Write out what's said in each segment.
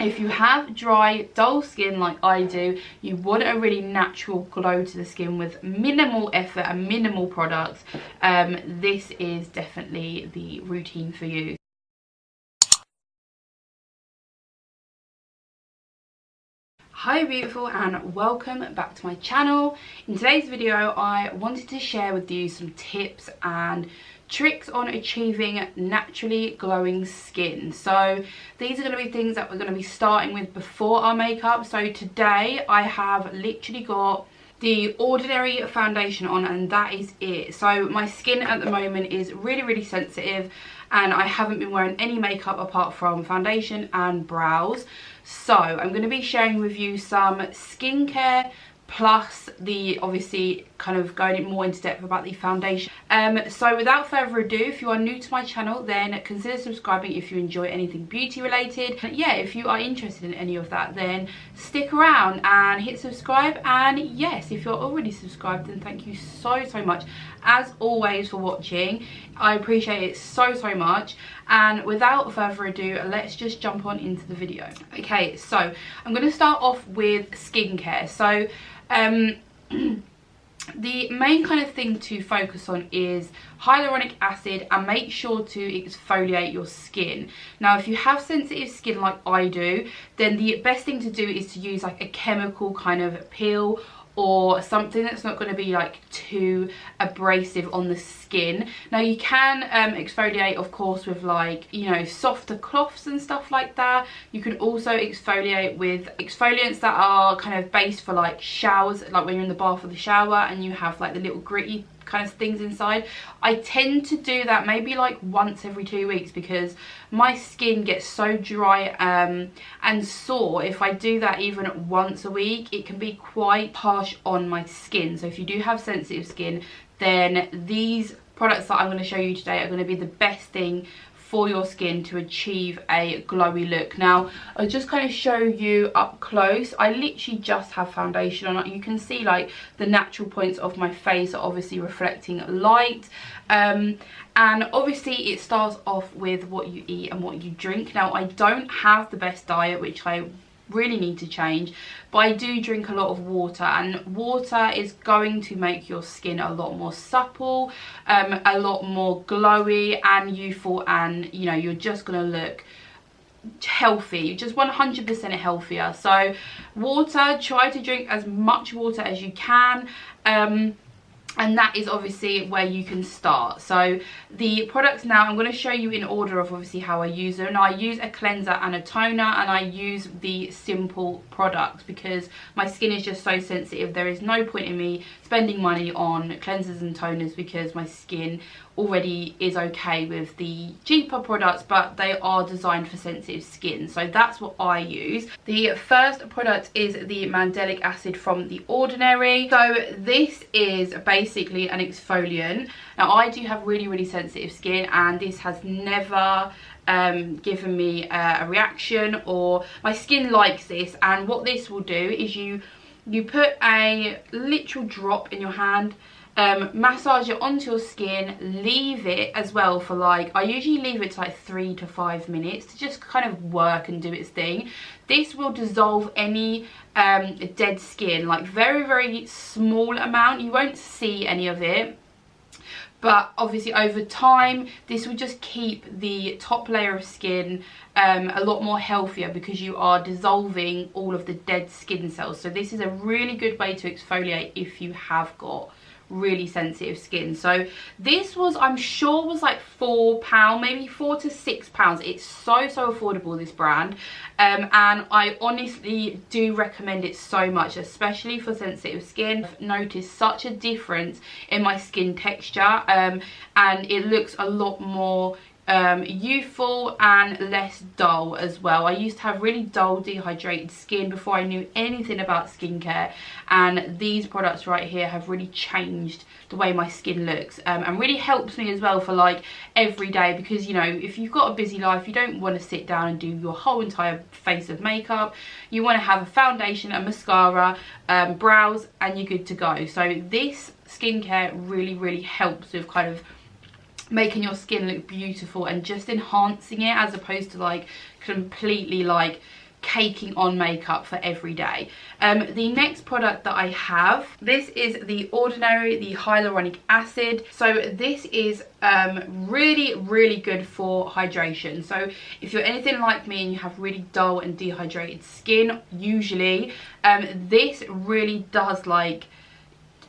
If you have dry, dull skin like I do, you want a really natural glow to the skin with minimal effort and minimal products, this is definitely the routine for you. Hi beautiful, and welcome back to my channel. In today's video I wanted to share with you some tips and tricks on achieving naturally glowing skin. So these are going to be things that we're going to be starting with before our makeup. So today I have literally got the Ordinary foundation on, and that is it. So my skin at the moment is really sensitive, and I haven't been wearing any makeup apart from foundation and brows. So I'm going to be sharing with you some skincare plus the obviously kind of going more into depth about the foundation. So without further ado, if you are new to my channel, then consider subscribing if you enjoy anything beauty related. Yeah, if you are interested in any of that, then stick around and hit subscribe. And yes, if you're already subscribed, then thank you so much as always for watching. I appreciate it so much. And without further ado, let's just jump on into the video. Okay, so I'm going to start off with skincare. So the main kind of thing to focus on is hyaluronic acid, and make sure to exfoliate your skin. Now if you have sensitive skin like I do, then the best thing to do is to use like a chemical kind of peel or something that's not going to be like too abrasive on the skin. Now you can exfoliate of course with like, you know, softer cloths and stuff like that. You can also exfoliate with exfoliants that are kind of based for like showers, like when you're in the bath or the shower and you have like the little gritty kind of things inside. I tend to do that maybe like once every 2 weeks because my skin gets so dry and sore. If I do that even once a week, it can be quite harsh on my skin. So if you do have sensitive skin, then these products that I'm going to show you today are going to be the best thing for your skin to achieve a glowy look. Now I'll just kind of show you up close. I literally just have foundation on. You can see like the natural points of my face are obviously reflecting light, and obviously it starts off with what you eat and what you drink. Now I don't have the best diet, which I really need to change, but I do drink a lot of water, and water is going to make your skin a lot more supple, a lot more glowy and youthful, and you know, you're just gonna look healthy, just 100% healthier. So water, try to drink as much water as you can, and that is obviously where you can start. So the products now I'm going to show you in order of obviously how I use them. Now I use a cleanser and a toner, and I use the simple products because my skin is just so sensitive. There is no point in me spending money on cleansers and toners because my skin already is okay with the cheaper products, but they are designed for sensitive skin, so that's what I use. The first product is the mandelic acid from The Ordinary. So this is basically an exfoliant. Now I do have really sensitive skin, and this has never given me a reaction, or my skin likes this. And what this will do is you put a literal drop in your hand, massage it onto your skin, leave it as well for like, I usually leave it to like 3 to 5 minutes to just kind of work and do its thing. This will dissolve any dead skin, like very small amount. You won't see any of it, but obviously over time this will just keep the top layer of skin a lot more healthier because you are dissolving all of the dead skin cells. So this is a really good way to exfoliate if you have got really sensitive skin. So this was, I'm sure, was like £4, maybe £4 to £6. It's so affordable, this brand, and I honestly do recommend it so much, especially for sensitive skin. I've noticed such a difference in my skin texture, and it looks a lot more youthful and less dull as well. I used to have really dull, dehydrated skin before I knew anything about skincare, and these products right here have really changed the way my skin looks, and really helps me as well for like every day, because you know, if you've got a busy life, you don't want to sit down and do your whole entire face of makeup. You want to have a foundation, a mascara, brows, and you're good to go. So this skincare really helps with kind of making your skin look beautiful and just enhancing it, as opposed to like completely like caking on makeup for every day. The next product that I have, this is the Ordinary, the hyaluronic acid. So this is really good for hydration. So if you're anything like me and you have really dull and dehydrated skin, usually this really does, like,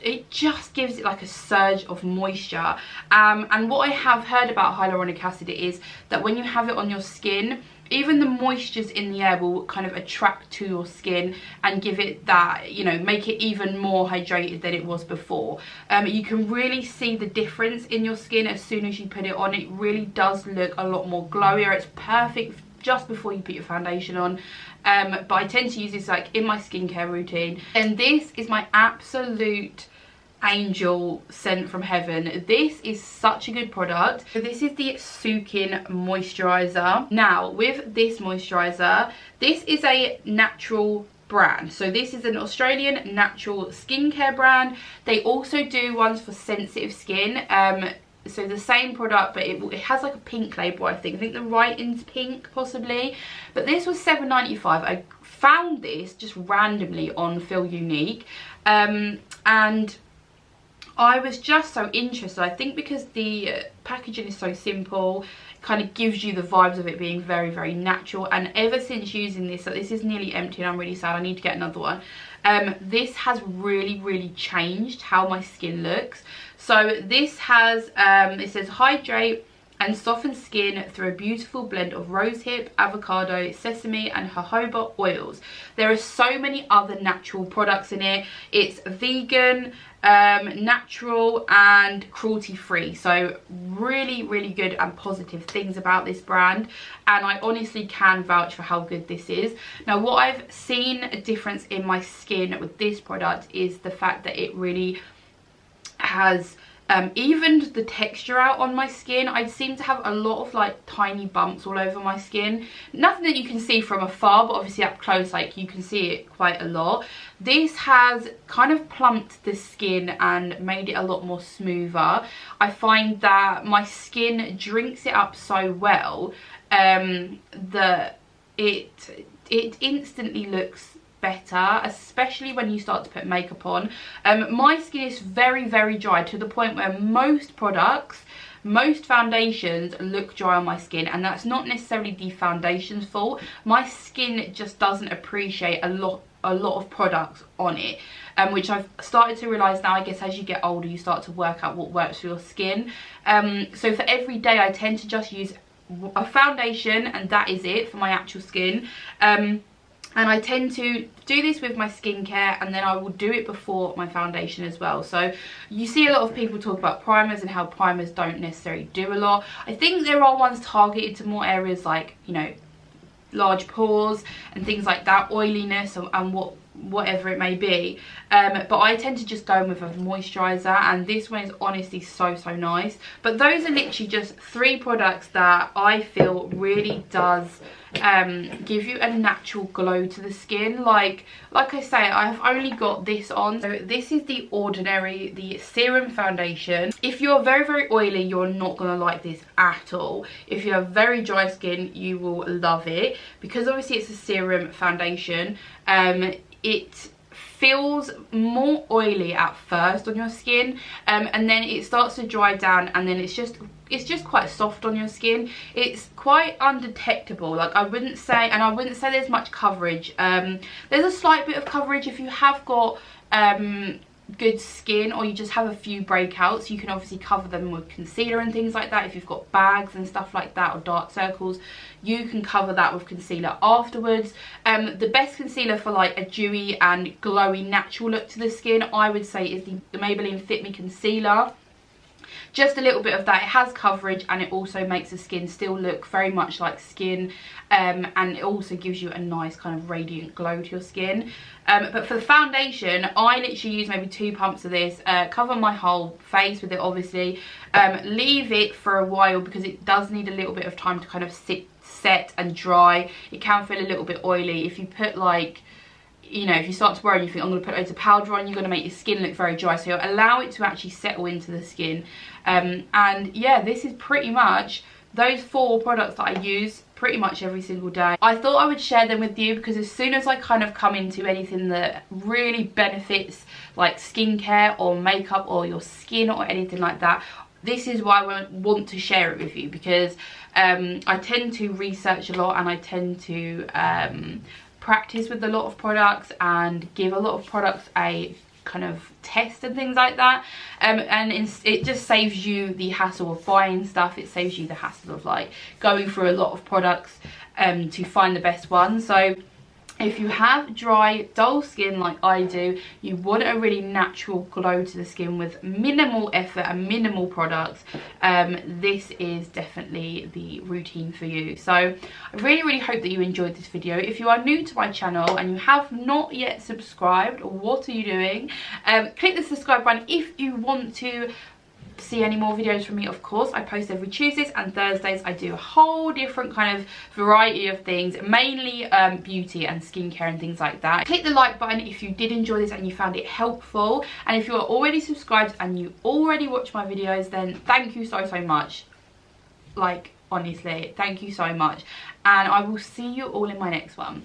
it just gives it like a surge of moisture. And what I have heard about hyaluronic acid is that when you have it on your skin, even the moistures in the air will kind of attract to your skin and give it that, you know, make it even more hydrated than it was before. You can really see the difference in your skin as soon as you put it on. It really does look a lot more glowier. It's perfect just before you put your foundation on. But I tend to use this like in my skincare routine. And this is my absolute angel sent from heaven. This is such a good product. So this is the Sukin moisturizer. Now with this moisturizer, this is a natural brand. So this is an Australian natural skincare brand. They also do ones for sensitive skin. So the same product, but it has like a pink label, I think the writing's pink possibly, but this was $7.95. I found this just randomly on Feel Unique, and I was just so interested. I think because the packaging is so simple, it kind of gives you the vibes of it being very natural. And ever since using this, so this is nearly empty and I'm really sad, I need to get another one. This has really changed how my skin looks. So this has, it says hydrate and soften skin through a beautiful blend of rosehip, avocado, sesame and jojoba oils. There are so many other natural products in it. It's vegan, natural and cruelty free. So really good and positive things about this brand, and I honestly can vouch for how good this is. Now what I've seen a difference in my skin with this product is the fact that it really has evened the texture out on my skin. I seem to have a lot of like tiny bumps all over my skin. Nothing that you can see from afar, but obviously up close, like you can see it quite a lot. This has kind of plumped the skin and made it a lot more smoother. I find that my skin drinks it up so well that it instantly looks better, especially when you start to put makeup on. My skin is very dry, to the point where most products, most foundations look dry on my skin, and that's not necessarily the foundation's fault. My skin just doesn't appreciate a lot of products on it, which I've started to realise now. I guess as you get older you start to work out what works for your skin. So for every day I tend to just use a foundation and that is it for my actual skin. And I tend to do this with my skincare, and then I will do it before my foundation as well. So you see a lot of people talk about primers and how primers don't necessarily do a lot. I think there are ones targeted to more areas like, you know, large pores and things like that, oiliness and whatever it may be. But I tend to just go with a moisturizer, and this one is honestly so nice. But those are literally just 3 products that I feel really does give you a natural glow to the skin. Like I say, I've only got this on. So this is the Ordinary, the serum foundation. If you're very oily, you're not gonna like this at all. If you have very dry skin, you will love it, because obviously it's a serum foundation. It feels more oily at first on your skin, and then it starts to dry down, and then it's just quite soft on your skin. It's quite undetectable. Like I wouldn't say there's much coverage. There's a slight bit of coverage if you have got good skin, or you just have a few breakouts. You can obviously cover them with concealer and things like that. If you've got bags and stuff like that, or dark circles, you can cover that with concealer afterwards. The best concealer for like a dewy and glowy natural look to the skin, I would say, is the Maybelline Fit Me concealer. Just a little bit of that. It has coverage, and it also makes the skin still look very much like skin, and it also gives you a nice kind of radiant glow to your skin. But for the foundation, I literally use maybe 2 pumps of this, cover my whole face with it obviously, leave it for a while, because it does need a little bit of time to kind of set and dry. It can feel a little bit oily. If you put like, you know, if you start to worry and you think I'm going to put loads of powder on, you're going to make your skin look very dry. So allow it to actually settle into the skin. And yeah, this is pretty much those 4 products that I use pretty much every single day. I thought I would share them with you because as soon as I kind of come into anything that really benefits like skincare or makeup or your skin or anything like that, this is why I want to share it with you, because I tend to research a lot and I tend to practice with a lot of products and give a lot of products a kind of test and things like that, and it just saves you the hassle of buying stuff. It saves you the hassle of like going through a lot of products to find the best one. So if you have dry, dull skin like I do, you want a really natural glow to the skin with minimal effort and minimal products, this is definitely the routine for you. So I really hope that you enjoyed this video. If you are new to my channel and you have not yet subscribed, what are you doing? Click the subscribe button if you want to see any more videos from me. Of course, I post every Tuesdays and Thursdays. I do a whole different kind of variety of things, mainly beauty and skincare and things like that. Click the like button if you did enjoy this and you found it helpful, and if you are already subscribed and you already watch my videos, then thank you so much. Like, honestly, thank you so much, and I will see you all in my next one.